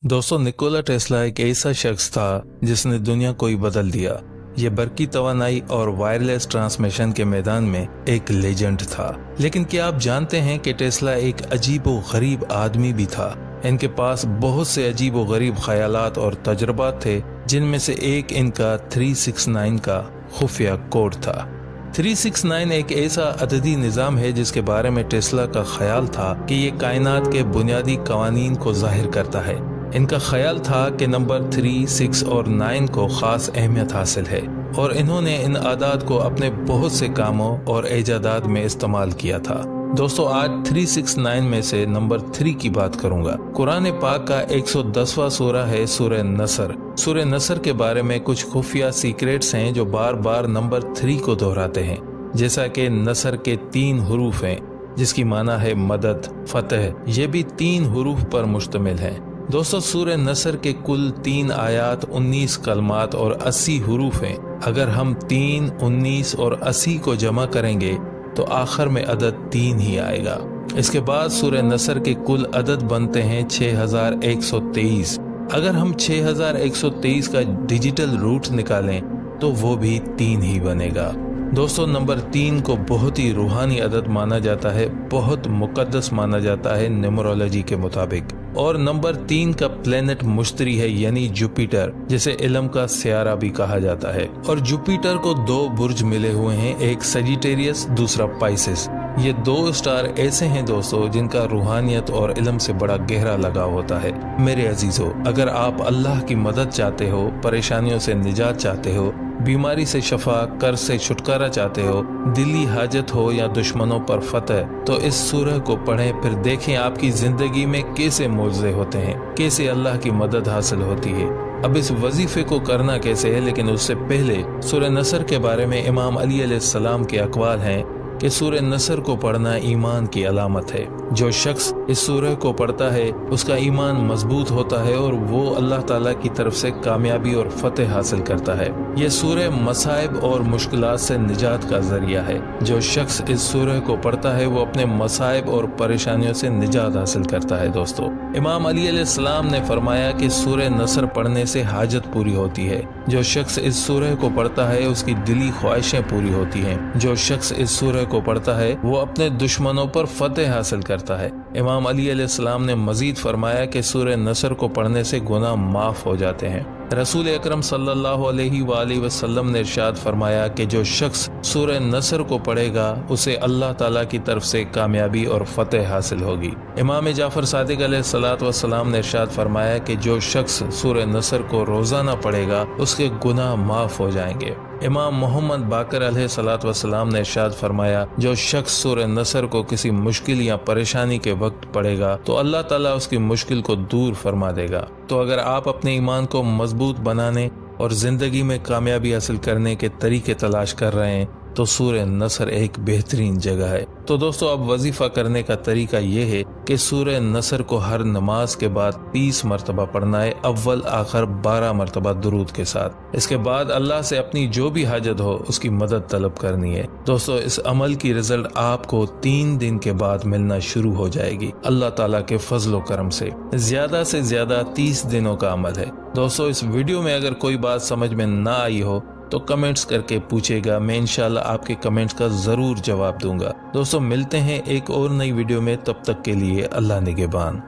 दोस्तों, Nikola Tesla एक ऐसा शख्स था जिसने दुनिया को ही बदल दिया। ये बरकी तवानाई और वायरलेस ट्रांसमिशन के मैदान में एक लेजेंड था। लेकिन क्या आप जानते हैं कि टेस्ला एक अजीब व गरीब आदमी भी था। इनके पास बहुत से अजीब व गरीब ख्यालात और तजुर्बात थे, जिनमें से एक इनका 369 का खुफिया कोड था। 369 एक ऐसा अददी निज़ाम है जिसके बारे में टेस्ला का ख्याल था कि ये कायनात के बुनियादी कवानीन को जाहिर करता है। इनका ख्याल था कि नंबर 3, 6 और 9 को खास अहमियत हासिल है और इन्होंने इन आदात को अपने बहुत से कामों और ईजादात में इस्तेमाल किया था। दोस्तों, आज 369 में से नंबर 3 की बात करूंगा। कुरान पाक का 110वां सूरा है सूरह नसर। सूरह नसर के बारे में कुछ खुफिया सीक्रेट्स हैं जो बार बार नंबर 3 को दोहराते हैं। जैसा कि नसर के 3 हरूफ हैं जिसकी माना है मदद, फतह। ये भी 3 हरूफ पर मुश्तमिल है। दोस्तों, सूरह नसर के कुल 3 आयात, 19 कलमात और 80 हरूफ हैं। अगर हम 3, 19 और 80 को जमा करेंगे तो आखिर में अदद 3 ही आएगा। इसके बाद सूरह नसर के कुल अदद बनते हैं 6123। अगर हम 6123 का डिजिटल रूट निकालें तो वो भी 3 ही बनेगा। दोस्तों, नंबर 3 को बहुत ही रूहानी अदद माना जाता है, बहुत मुकद्दस माना जाता है न्यूमरोलॉजी के मुताबिक। और नंबर 3 का प्लेनेट मुश्तरी है, यानी जुपिटर, जिसे इल्म का सियारा भी कहा जाता है। और जुपिटर को 2 बुर्ज मिले हुए हैं, एक सजिटेरियस, दूसरा पाइसेस। ये 2 स्टार ऐसे हैं दोस्तों जिनका रूहानियत और इल्म से बड़ा गहरा लगाव होता है। मेरे अजीजों, अगर आप अल्लाह की मदद चाहते हो, परेशानियों से निजात चाहते हो, बीमारी से शफा, कर्ज से छुटकारा चाहते हो, दिली हाजत हो या दुश्मनों पर फतह, तो इस सूरह को पढ़ें। फिर देखें आपकी जिंदगी में कैसे मौजज़े होते हैं, कैसे अल्लाह की मदद हासिल होती है। अब इस वजीफे को करना कैसे है, लेकिन उससे पहले सूरह नसर के बारे में इमाम अली अलैहिस्सलाम के अक़वाल हैं कि सूरह नसर को पढ़ना ईमान की अलामत है। जो शख्स इस सूरह को पढ़ता है उसका ईमान मजबूत होता है और वो अल्लाह ताला की तरफ से कामयाबी और फतेह हासिल करता है। यह सूरह मसाइब और मुश्किलात से निजात का जरिया है। जो शख्स इस सूरह को पढ़ता है वो अपने मसाइब और परेशानियों से निजात हासिल करता है। दोस्तों, इमाम अली अलैहिस्सलाम ने फरमाया कि सूरह नसर पढ़ने से हाजत पूरी होती है। जो शख्स इस सूरह को पढ़ता है उसकी दिली ख्वाहिशें पूरी होती हैं। जो शख्स इस सूरह को पढ़ता है वो अपने दुश्मनों पर फतेह हासिल करता है। इमाम अली अलैहिस्सलाम ने मजीद फरमाया कि सूरह नसर को पढ़ने से गुनाह माफ हो जाते हैं। रसूल अकरम सल्लल्लाहु अलैहि वसल्लम ने इरशाद फरमाया कि जो शख्स सूरह नसर को पढ़ेगा उसे अल्लाह ताला की तरफ से कामयाबी और फतेह हासिल होगी। इमाम जाफर सादिक अलैहिस्सलातु वस्सलाम ने इरशाद फरमाया कि जो शख्स सूरह नसर को रोजाना पढ़ेगा उसके गुनाह माफ हो जाएंगे। इमाम मोहम्मद बाकर अलैहिस्सलातु वस्सलाम ने इरशाद फरमाया जो शख्स सूरह नसर को किसी मुश्किल या परेशानी के वक्त पढ़ेगा तो अल्लाह ताला उसकी मुश्किल को दूर फरमा देगा। तो अगर आप अपने ईमान को मजबूत बनाने और जिंदगी में कामयाबी हासिल करने के तरीके तलाश कर रहे हैं तो सूरह नसर एक बेहतरीन जगह है। तो दोस्तों, अब वजीफा करने का तरीका ये है कि सूरह नसर को हर नमाज के बाद 30 मरतबा पढ़ना है, अव्वल आखिर 12 मरतबा दुरूद के साथ। इसके बाद अल्लाह से अपनी जो भी हाजत हो उसकी मदद तलब करनी है। दोस्तों, इस अमल की रिजल्ट आपको 3 दिन के बाद मिलना शुरू हो जाएगी अल्लाह ताला के फजलो करम से ज्यादा 30 दिनों का अमल है। दोस्तों, इस वीडियो में अगर कोई बात समझ में ना आई हो तो कमेंट्स करके पूछेगा, मैं इंशाल्लाह आपके कमेंट्स का जरूर जवाब दूंगा। दोस्तों, मिलते हैं एक और नई वीडियो में, तब तक के लिए अल्लाह निगहबान।